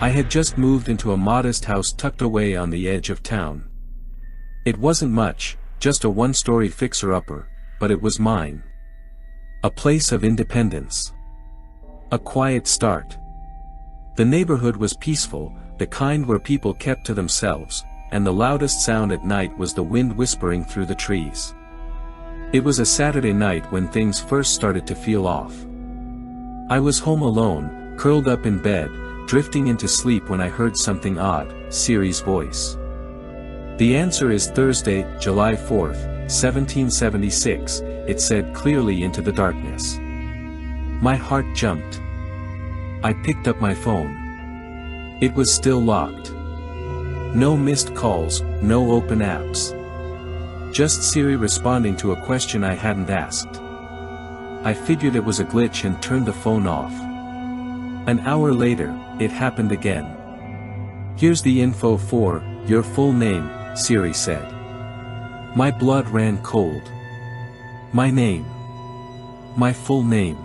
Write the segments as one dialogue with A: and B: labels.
A: I had just moved into a modest house tucked away on the edge of town. It wasn't much, just a one-story fixer-upper, but it was mine. A place of independence. A quiet start. The neighborhood was peaceful, the kind where people kept to themselves, and the loudest sound at night was the wind whispering through the trees. It was a Saturday night when things first started to feel off. I was home alone, curled up in bed, drifting into sleep when I heard something odd, Siri's voice. "The answer is Thursday, July 4th, 1776, it said clearly into the darkness. My heart jumped. I picked up my phone. It was still locked. No missed calls, no open apps. Just Siri responding to a question I hadn't asked. I figured it was a glitch and turned the phone off. An hour later, it happened again. "Here's the info for your full name," Siri said. My blood ran cold. My name. My full name.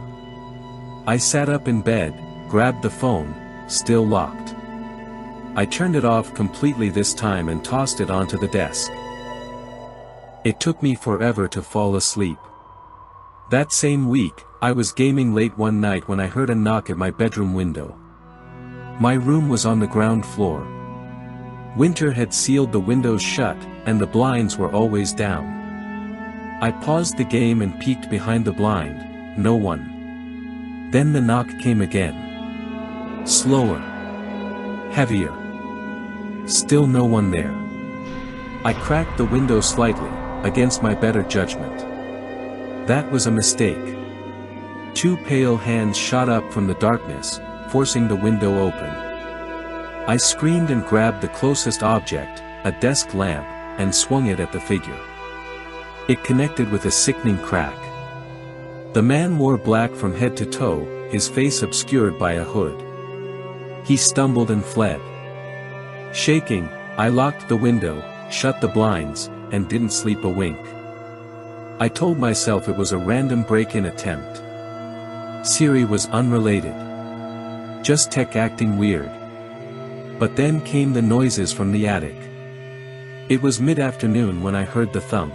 A: I sat up in bed, grabbed the phone, still locked. I turned it off completely this time and tossed it onto the desk. It took me forever to fall asleep. That same week, I was gaming late one night when I heard a knock at my bedroom window. My room was on the ground floor. Winter had sealed the windows shut, and the blinds were always down. I paused the game and peeked behind the blind, no one. Then the knock came again. Slower. Heavier. Still no one there. I cracked the window slightly, against my better judgment. That was a mistake. Two pale hands shot up from the darkness, forcing the window open. I screamed and grabbed the closest object, a desk lamp, and swung it at the figure. It connected with a sickening crack. The man wore black from head to toe, his face obscured by a hood. He stumbled and fled. Shaking, I locked the window, shut the blinds, and didn't sleep a wink. I told myself it was a random break-in attempt. Siri was unrelated. Just tech acting weird. But then came the noises from the attic. It was mid-afternoon when I heard the thump.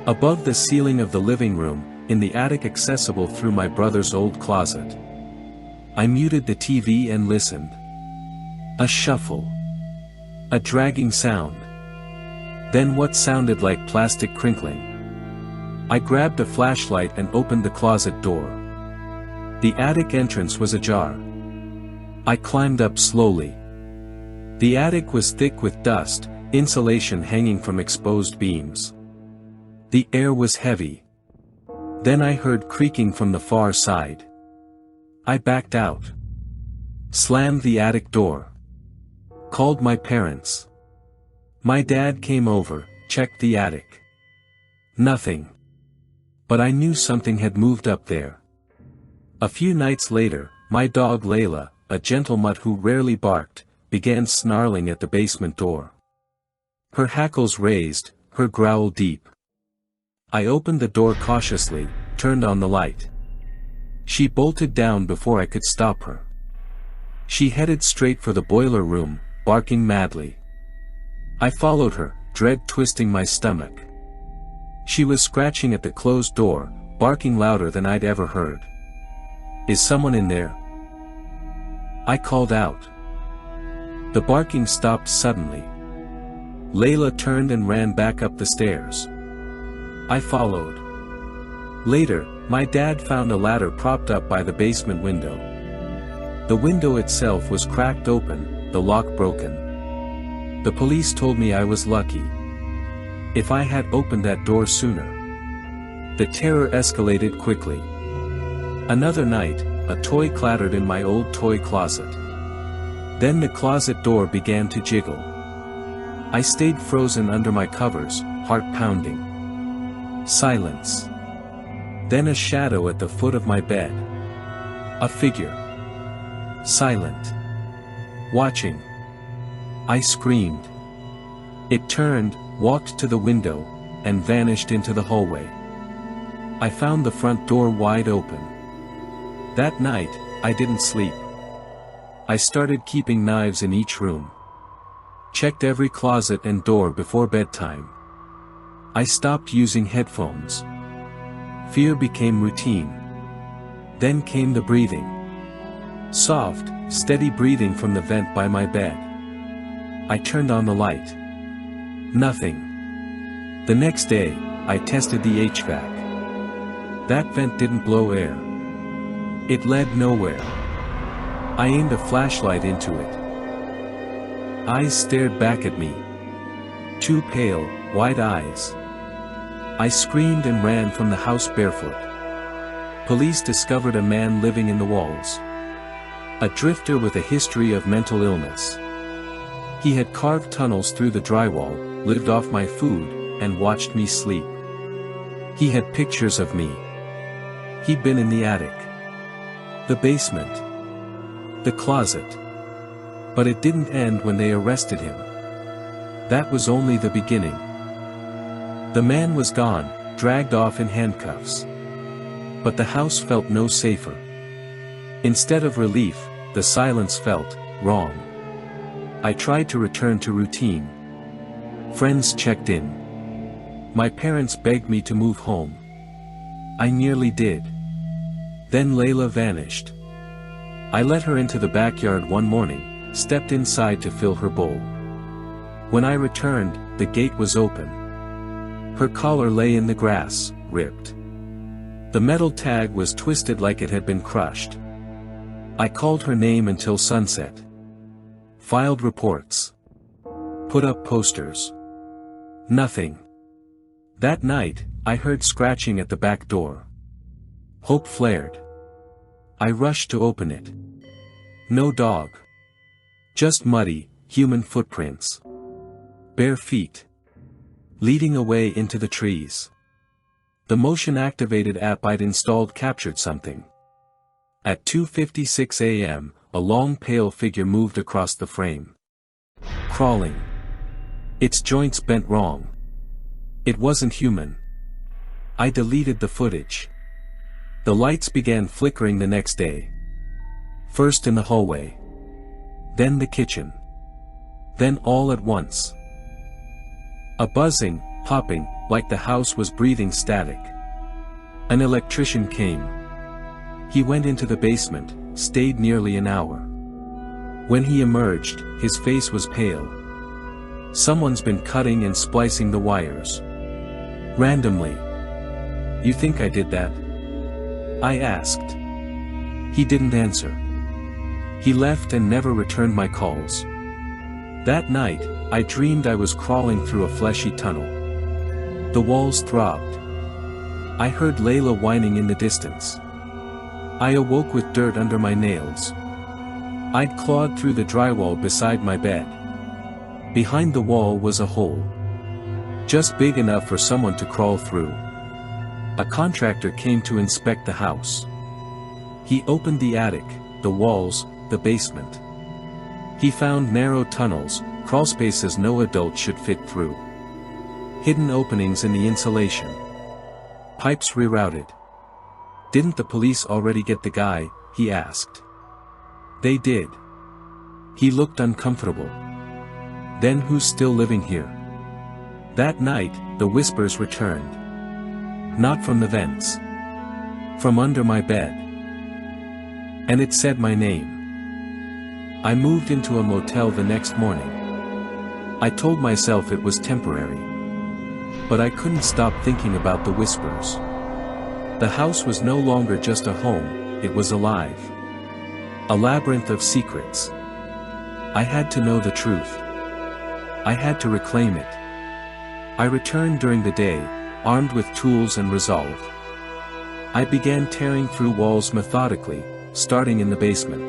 A: Above the ceiling of the living room, in the attic accessible through my brother's old closet. I muted the TV and listened. A shuffle. A dragging sound. Then what sounded like plastic crinkling. I grabbed a flashlight and opened the closet door. The attic entrance was ajar. I climbed up slowly. The attic was thick with dust, insulation hanging from exposed beams. The air was heavy. Then I heard creaking from the far side. I backed out. Slammed the attic door. Called my parents. My dad came over, checked the attic. Nothing. But I knew something had moved up there. A few nights later, my dog Layla, a gentle mutt who rarely barked, began snarling at the basement door. Her hackles raised, her growl deep. I opened the door cautiously, turned on the light. She bolted down before I could stop her. She headed straight for the boiler room, barking madly. I followed her, dread twisting my stomach. She was scratching at the closed door, barking louder than I'd ever heard. "Is someone in there?" I called out. The barking stopped suddenly. Layla turned and ran back up the stairs. I followed. Later, my dad found a ladder propped up by the basement window. The window itself was cracked open, the lock broken. The police told me I was lucky. If I had opened that door sooner. The terror escalated quickly. Another night, a toy clattered in my old toy closet. Then the closet door began to jiggle. I stayed frozen under my covers, heart pounding. Silence. Then a shadow at the foot of my bed. A figure. Silent. Watching. I screamed. It turned, walked to the window, and vanished into the hallway. I found the front door wide open. That night, I didn't sleep. I started keeping knives in each room. Checked every closet and door before bedtime. I stopped using headphones. Fear became routine. Then came the breathing. Soft, steady breathing from the vent by my bed. I turned on the light. Nothing. The next day, I tested the HVAC. That vent didn't blow air. It led nowhere. I aimed a flashlight into it. Eyes stared back at me. Two pale, wide eyes. I screamed and ran from the house barefoot. Police discovered a man living in the walls. A drifter with a history of mental illness. He had carved tunnels through the drywall, lived off my food, and watched me sleep. He had pictures of me. He'd been in the attic, the basement, the closet. But it didn't end when they arrested him. That was only the beginning. The man was gone, dragged off in handcuffs. But the house felt no safer. Instead of relief, the silence felt wrong. I tried to return to routine. Friends checked in. My parents begged me to move home. I nearly did. Then Layla vanished. I let her into the backyard one morning, stepped inside to fill her bowl. When I returned, the gate was open. Her collar lay in the grass, ripped. The metal tag was twisted like it had been crushed. I called her name until sunset. Filed reports. Put up posters. Nothing. That night, I heard scratching at the back door. Hope flared. I rushed to open it. No dog. Just muddy, human footprints. Bare feet. Leading away into the trees. The motion-activated app I'd installed captured something. At 2:56 a.m., a long pale figure moved across the frame. Crawling. Its joints bent wrong. It wasn't human. I deleted the footage. The lights began flickering the next day. First in the hallway. Then the kitchen. Then all at once. A buzzing, popping, like the house was breathing static. An electrician came. He went into the basement, stayed nearly an hour. When he emerged, his face was pale. Someone's been cutting and splicing the wires. Randomly. You think I did that? I asked. He didn't answer. He left and never returned my calls. That night, I dreamed I was crawling through a fleshy tunnel. The walls throbbed. I heard Layla whining in the distance. I awoke with dirt under my nails. I'd clawed through the drywall beside my bed. Behind the wall was a hole. Just big enough for someone to crawl through. A contractor came to inspect the house. He opened the attic, the walls, the basement. He found narrow tunnels, crawl spaces no adult should fit through. Hidden openings in the insulation. Pipes rerouted. Didn't the police already get the guy? He asked. They did. He looked uncomfortable. Then who's still living here? That night, the whispers returned. Not from the vents. From under my bed. And it said my name. I moved into a motel the next morning. I told myself it was temporary. But I couldn't stop thinking about the whispers. The house was no longer just a home, it was alive. A labyrinth of secrets. I had to know the truth. I had to reclaim it. I returned during the day, armed with tools and resolve. I began tearing through walls methodically, starting in the basement.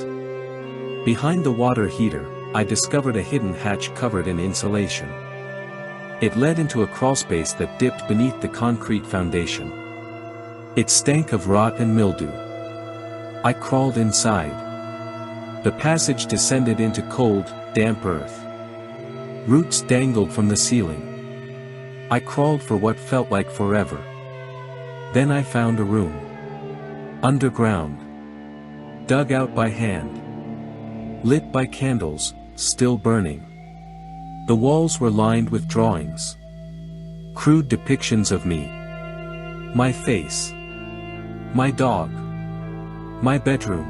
A: Behind the water heater, I discovered a hidden hatch covered in insulation. It led into a crawlspace that dipped beneath the concrete foundation. It stank of rot and mildew. I crawled inside. The passage descended into cold, damp earth. Roots dangled from the ceiling. I crawled for what felt like forever. Then I found a room. Underground. Dug out by hand. lit by candles, still burning. The walls were lined with drawings. Crude depictions of me. My face. My dog. My bedroom.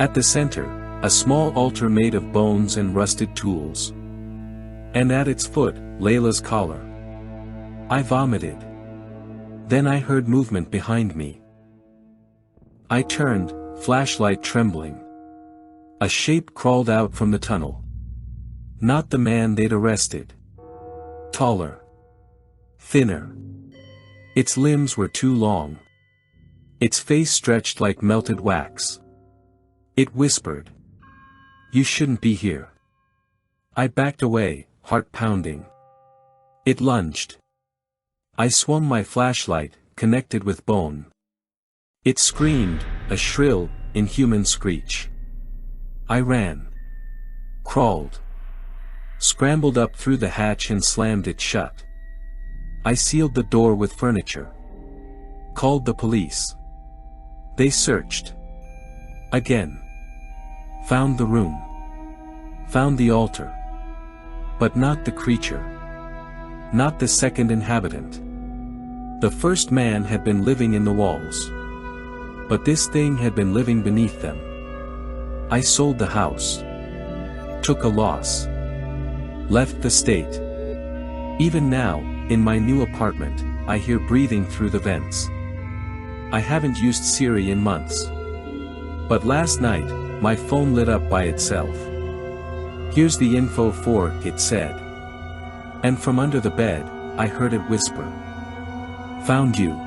A: At the center, a small altar made of bones and rusted tools. And at its foot, Layla's collar. I vomited. Then I heard movement behind me. I turned, flashlight trembling. A shape crawled out from the tunnel. Not the man they'd arrested. Taller. Thinner. Its limbs were too long. Its face stretched like melted wax. It whispered. "You shouldn't be here." I backed away, heart pounding. It lunged. I swung my flashlight, connected with bone. It screamed, a shrill, inhuman screech. I ran. Crawled. Scrambled up through the hatch and slammed it shut. I sealed the door with furniture. Called the police. They searched. Again. Found the room. Found the altar. But not the creature. Not the second inhabitant. The first man had been living in the walls. But this thing had been living beneath them. I sold the house. Took a loss. Left the state. Even now, in my new apartment, I hear breathing through the vents. I haven't used Siri in months. But last night, my phone lit up by itself. "Here's the info for," it said. And from under the bed, I heard it whisper. "Found you."